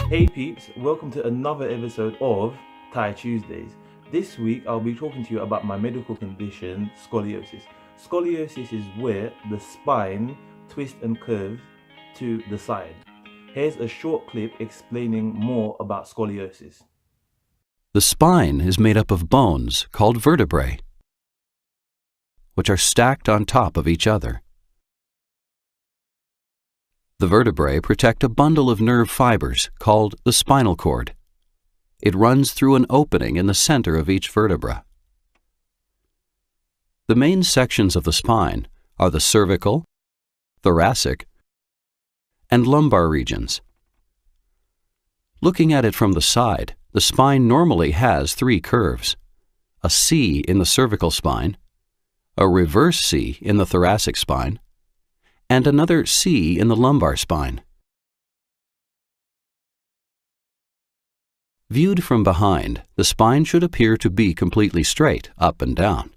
Hey peeps, welcome to another episode of TyTuesdays. This week I'll be talking to you about my medical condition, scoliosis. Scoliosis is where the spine twists and curves to the side. Here's a short clip explaining more about scoliosis. The spine is made up of bones called vertebrae, which are stacked on top of each other. The vertebrae protect a bundle of nerve fibers called the spinal cord. It runs through an opening in the center of each vertebra. The main sections of the spine are the cervical, thoracic, and lumbar regions. Looking at it from the side, the spine normally has three curves: a C in the cervical spine, a reverse C in the thoracic spine, and another C in the lumbar spine. Viewed from behind, the spine should appear to be completely straight, up and down.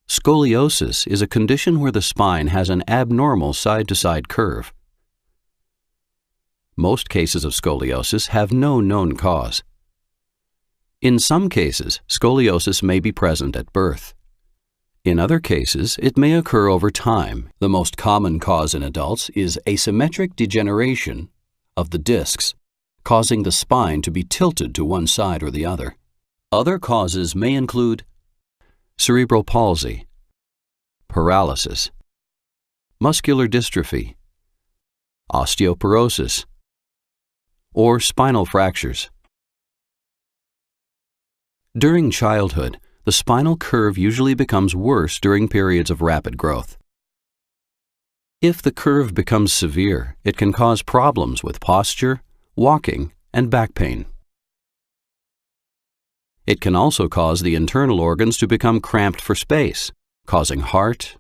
Scoliosis is a condition where the spine has an abnormal side-to-side curve. Most cases of scoliosis have no known cause. In some cases, scoliosis may be present at birth. In other cases, it may occur over time. The most common cause in adults is asymmetric degeneration of the discs, causing the spine to be tilted to one side or the other. Other causes may include cerebral palsy, paralysis, muscular dystrophy, osteoporosis, or spinal fractures. During childhood, the spinal curve usually becomes worse during periods of rapid growth. If the curve becomes severe, it can cause problems with posture, walking, and back pain. It can also cause the internal organs to become cramped for space, causing heart,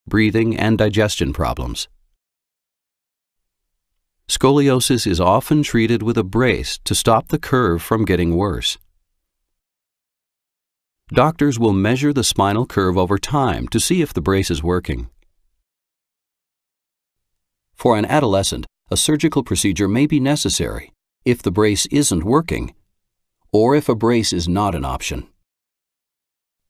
breathing, and digestion problems. Scoliosis is often treated with a brace to stop the curve from getting worse. Doctors will measure the spinal curve over time to see if the brace is working. For an adolescent, a surgical procedure may be necessary if the brace isn't working, or if a brace is not an option.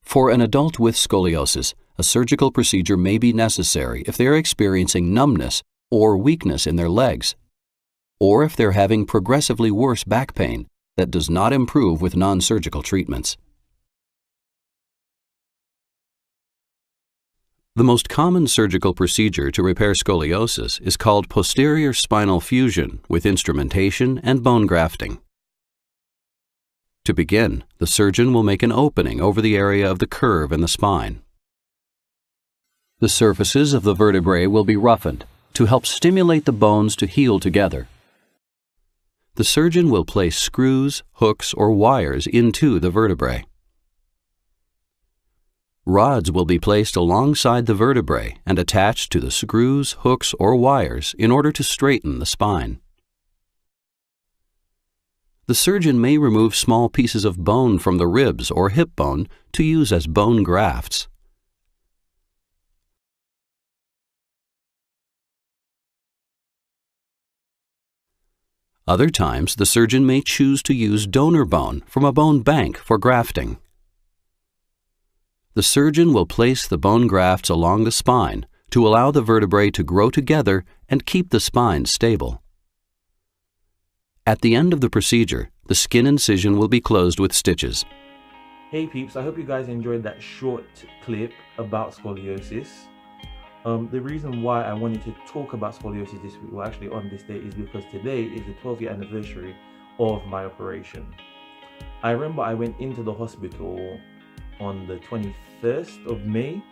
For an adult with scoliosis, a surgical procedure may be necessary if they are experiencing numbness or weakness in their legs, or if they're having progressively worse back pain that does not improve with non-surgical treatments. The most common surgical procedure to repair scoliosis is called posterior spinal fusion with instrumentation and bone grafting. To begin, the surgeon will make an opening over the area of the curve in the spine. The surfaces of the vertebrae will be roughened to help stimulate the bones to heal together. The surgeon will place screws, hooks, or wires into the vertebrae. Rods will be placed alongside the vertebrae and attached to the screws, hooks, or wires in order to straighten the spine. The surgeon may remove small pieces of bone from the ribs or hip bone to use as bone grafts. Other times, the surgeon may choose to use donor bone from a bone bank for grafting. The surgeon will place the bone grafts along the spine to allow the vertebrae to grow together and keep the spine stable. At the end of the procedure, the skin incision will be closed with stitches. Hey peeps, I hope you guys enjoyed that short clip about scoliosis. The reason why I wanted to talk about scoliosis this week, well actually on this day, is because today is the 12th year anniversary of my operation. I remember I went into the hospital on the 21st of May,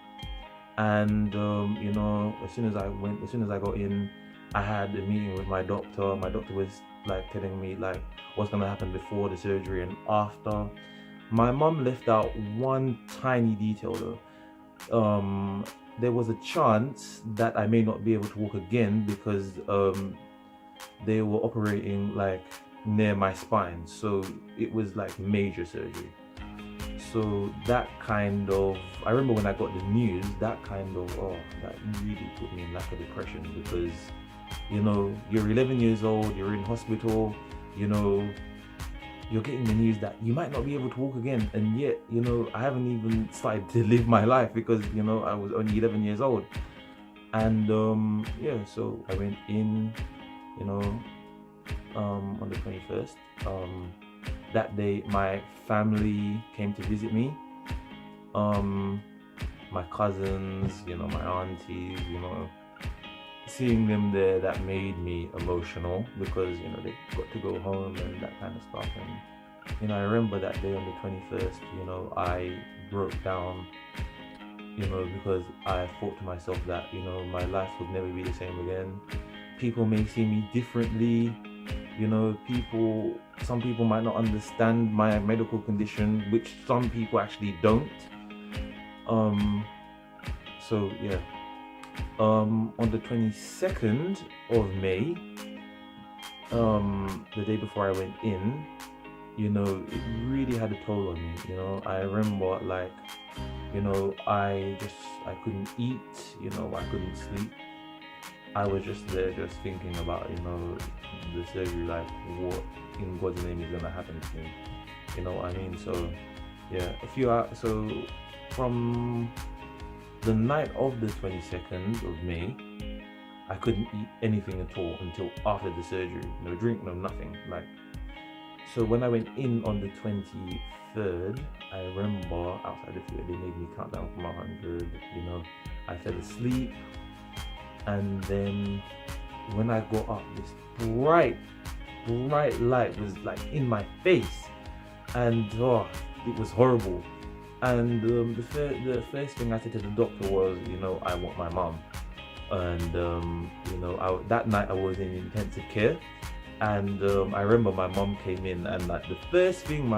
and as soon as I got in, I had a meeting with my doctor. My doctor was like telling me like what's gonna happen before the surgery and after. My mum left out one tiny detail though. There was a chance that I may not be able to walk again because they were operating like near my spine, so it was like major surgery. So that kind of, I remember when I got the news, that really put me in like a depression, because You know, you're 11 years old, you're in hospital, you know, you're getting the news that you might not be able to walk again, and yet, you know, I haven't even started to live my life because, you know, I was only 11 years old. And yeah, so I went in, you know, on the 21st. That day my family came to visit me. My cousins, you know, my aunties, you know, seeing them there, that made me emotional because, you know, they got to go home and that kind of stuff. And, you know, I remember that day on the 21st, you know, I broke down, you know, because I thought to myself that, you know, my life would never be the same again. People may see me differently, you know, some people might not understand my medical condition, which some people actually don't. So yeah, on the 22nd of May, the day before I went in, you know, it really had a toll on me. You know, I remember, like, you know, I couldn't eat, you know, I couldn't sleep. I was just there just thinking about, you know, the surgery, like what in God's name is gonna happen to me, you know what I mean? So yeah, a few hours, so from the night of the 22nd of May, I couldn't eat anything at all until after the surgery. No drink, no nothing. Like, so when I went in on the 23rd, I remember outside the theater, they made me count down from 100, you know, I fell asleep. And then when I got up, this bright light was like in my face, and oh, it was horrible. And the first thing I said to the doctor was, you know, I want my mom. And you know, that night I was in intensive care, and I remember my mom came in, and like the first thing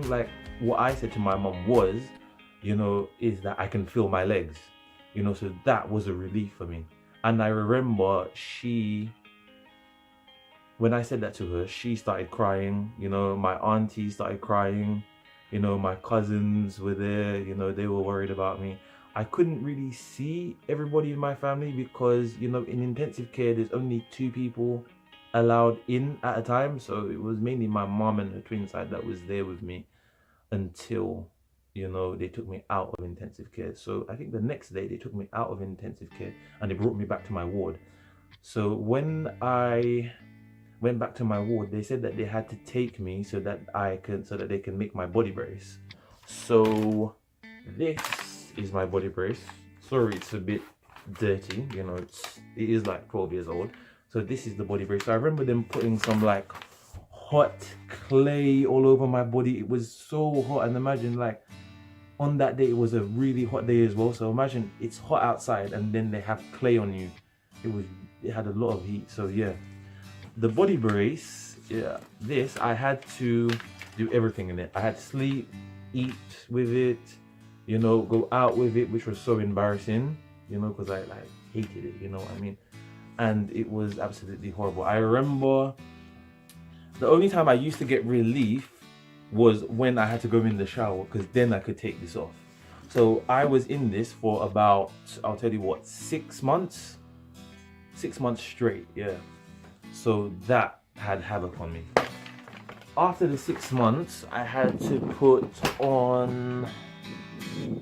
like what I said to my mom was, you know, is that I can feel my legs, you know. So that was a relief for me. And I remember when I said that to her, she started crying, you know, my auntie started crying, you know, my cousins were there, you know, they were worried about me. I couldn't really see everybody in my family because, you know, in intensive care, there's only 2 people allowed in at a time. So it was mainly my mom and her twin side that was there with me until, you know, they took me out of intensive care. So I think the next day they took me out of intensive care and they brought me back to my ward. So when I went back to my ward, they said that they had to take me so that they can make my body brace. So this is my body brace. Sorry, it's a bit dirty, you know, it is like 12 years old. So this is the body brace. So I remember them putting some like hot clay all over my body. It was so hot, and imagine, like, on that day it was a really hot day as well. So imagine it's hot outside and then they have clay on you. It had a lot of heat. So yeah, the body brace, yeah, this, I had to do everything in it. I had to sleep, eat with it, you know, go out with it, which was so embarrassing, you know, because I like hated it, you know what I mean? And it was absolutely horrible. I remember the only time I used to get relief was when I had to go in the shower, because then I could take this off. So I was in this for about, I'll tell you what, 6 months? 6 months straight, yeah. So that had havoc on me. After the 6 months, I had to put on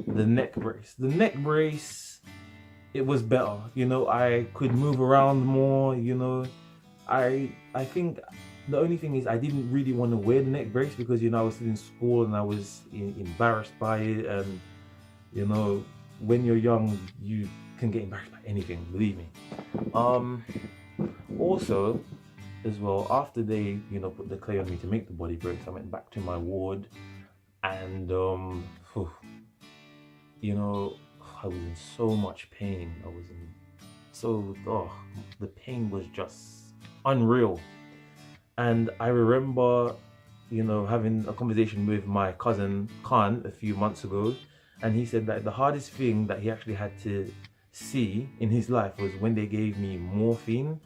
the neck brace. The neck brace, it was better. You know, I could move around more, you know. I think the only thing is I didn't really want to wear the neck brace because, you know, I was still in school and I was embarrassed by it. And, you know, when you're young, you can get embarrassed by anything, believe me. Also, as well, after they, you know, put the clay on me to make the body brace, I went back to my ward, and you know, I was in so much pain. The pain was just unreal. And I remember, you know, having a conversation with my cousin Khan a few months ago, and he said that the hardest thing that he actually had to see in his life was when they gave me morphine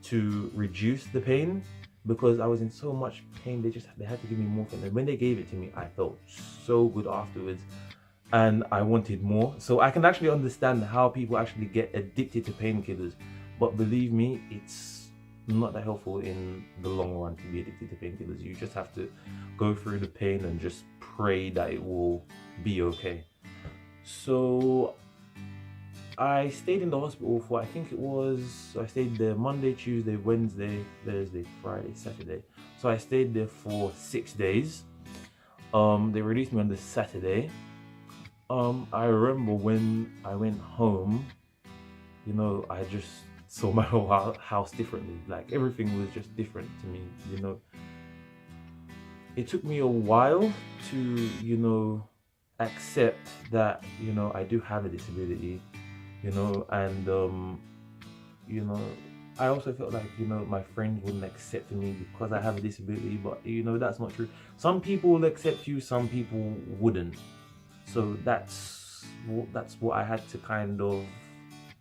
to reduce the pain, because I was in so much pain. They had to give me morphine, and when they gave it to me, I felt so good afterwards, and I wanted more. So I can actually understand how people actually get addicted to painkillers, but believe me, it's not that helpful in the long run to be addicted to painkillers. You just have to go through the pain and just pray that it will be okay. So I stayed in the hospital for, I think it was, I stayed there Monday, Tuesday, Wednesday, Thursday, Friday, Saturday. So I stayed there for 6 days. They released me on the Saturday. I remember when I went home, you know, I just saw my whole house differently. Like, everything was just different to me, you know. It took me a while to, you know, accept that, you know, I do have a disability, you know, and, you know, I also felt like, you know, my friends wouldn't accept me because I have a disability, but, you know, that's not true. Some people will accept you, some people wouldn't. So that's what I had to kind of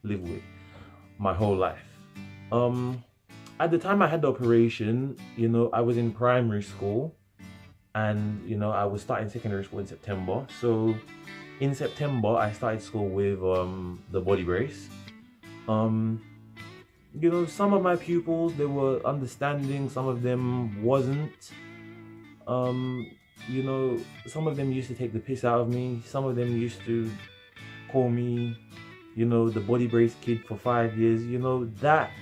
live with my whole life. At the time I had the operation, you know, I was in primary school, and, you know, I was starting secondary school in September. So in September I started school with the body brace. You know, some of my pupils, they were understanding, some of them wasn't. You know, some of them used to take the piss out of me. Some of them used to call me, you know, the body brace kid for 5 years. You know, that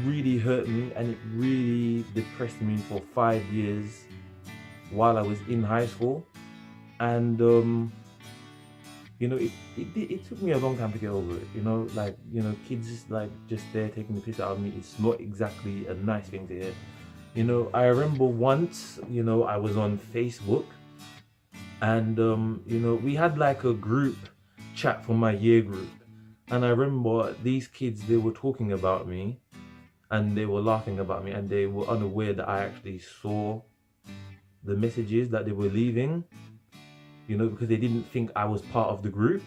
really hurt me, and it really depressed me for 5 years while I was in high school. And you know, it took me a long time to get over it. You know, like, you know, kids just there taking the piss out of me. It's not exactly a nice thing to hear. You know, I remember once, you know, I was on Facebook, and you know, we had like a group chat for my year group, and I remember these kids, they were talking about me, and they were laughing about me, and they were unaware that I actually saw the messages that they were leaving, you know, because they didn't think I was part of the group,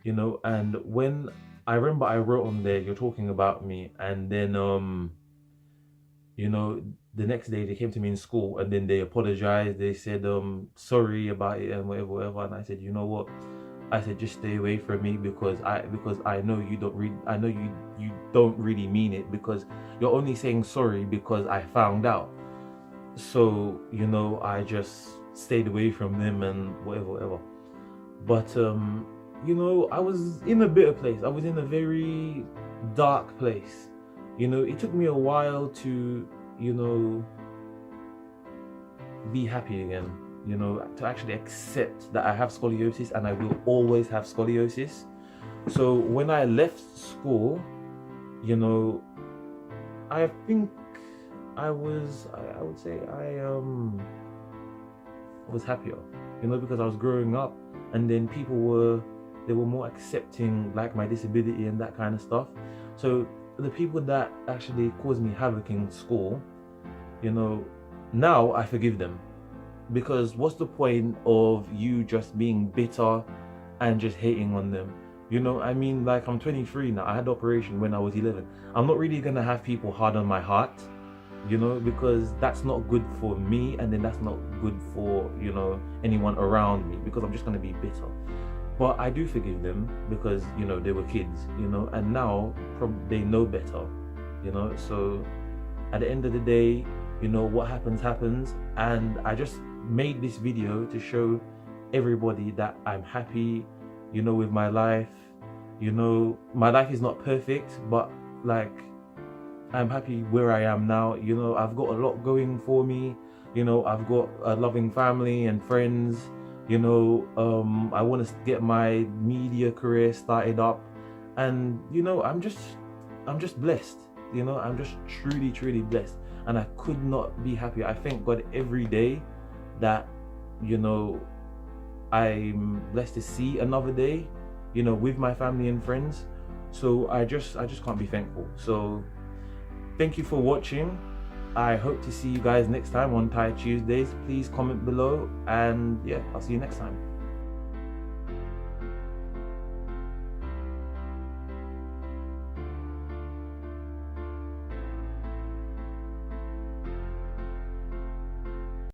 you know. And when I remember I wrote on there, "You're talking about me," and then you know, the next day they came to me in school, and then they apologized. They said sorry about it and whatever. And I said, you know what? I said, just stay away from me, because I know you don't you don't really mean it, because you're only saying sorry because I found out. So, you know, I just stayed away from them and whatever. But you know, I was in a bitter place. I was in a very dark place. You know, it took me a while to, you know, be happy again, you know, to actually accept that I have scoliosis, and I will always have scoliosis. So when I left school, you know, I think I would say I was happier, you know, because I was growing up, and then people were more accepting, like, my disability and that kind of stuff. So the people that actually caused me havoc in school, you know, now I forgive them, because what's the point of you just being bitter and just hating on them? You know, I mean, like, I'm 23 now. I had the operation when I was 11. I'm not really gonna have people hard on my heart, you know, because that's not good for me, and then that's not good for, you know, anyone around me, because I'm just gonna be bitter. But I do forgive them, because, you know, they were kids, you know, and now they know better, you know. So at the end of the day, you know, what happens, and I just made this video to show everybody that I'm happy, you know, with my life. You know, my life is not perfect, but, like, I'm happy where I am now. You know, I've got a lot going for me. You know, I've got a loving family and friends. You know, I want to get my media career started up, and, you know, I'm just blessed. You know, I'm just truly blessed, and I could not be happier. I thank God every day that, you know, I'm blessed to see another day, you know, with my family and friends. So I just can't be thankful. So thank you for watching. I hope to see you guys next time on TyTuesdays. Please comment below, and yeah, I'll see you next time.